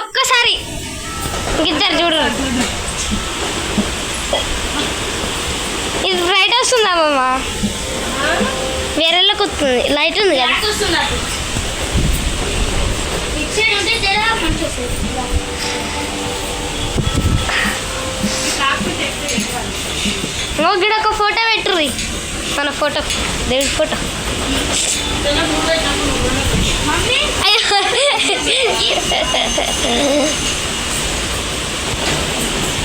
ఒక్కసారి ఇద్దరు చూడు. ఇది రైట్ వస్తుందా మామ? వేరేళ్ళకి వస్తుంది. లైట్ ఉంది కదా. ఇక్కడ ఒక ఫోటో పెట్టుర్రి. మన ఫోటో, దేవుడి ఫోటో.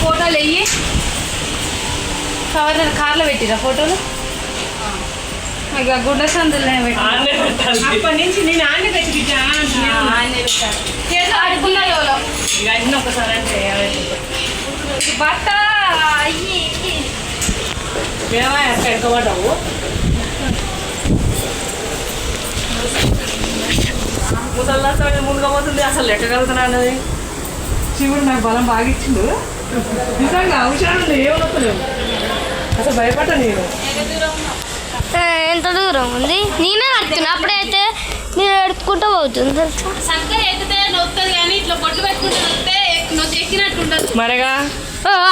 ఫోటోలు వెయ్యి కార్లో పెట్టిరా ఫోటోలు. ఇక గుడ్డ సందులు అప్పటి నుంచి నేను ఆన్నే పెట్టి పెట్టాను ఒకసారి అంటే బట్ట ఎక్కబడ్డావు. ముసల్లా ముందుగా పోతుంది. అసలు ఎక్కగలుగుతున్నా అన్నది శివుడు నాకు బలం బాగా ఇచ్చిండు. నిజంగా అవసరం ఏమవుతలేవు. అసలు భయపడ్డా నేను. ఎంత దూరం ఉంది? నేనే కడుతున్నా. అప్పుడైతే నేను ఎడుచుకుంటూ పోతుంది తెలుసా. చక్కగా ఎక్కితే నొత్తది కానీ ఇట్లా బొట్టు పెట్టుకుంటే నొత్తే ఎక్కినట్టు ఉండదు. మరగా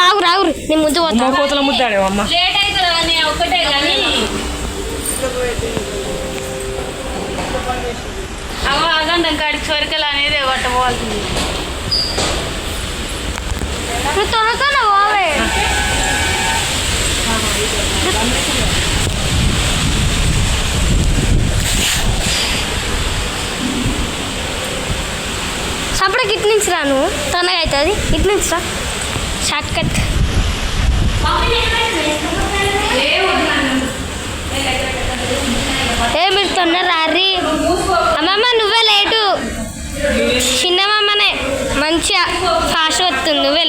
ఆగురు ఆగురు, నేను ముందు పోతా. కోతల ముద్దాడే అమ్మ. లేట్ అవుతుంది కానీ ఒక్కటే కానీ అగండం కాడికి చొరకలు అనేది కొట్టబోవాల్సింది. త్వరగా పోవే. అప్పుడే ఇటు నుంచి రాను, తొందరగా అవుతుంది. ఇటు నుంచి రా, షార్ట్ కట్. మీరు తొందర రారి. అమ్మమ్మ నువ్వే లేటు. చిన్నమ్మనే మంచిగా ఫాస్ట్ వస్తుంది, నువ్వే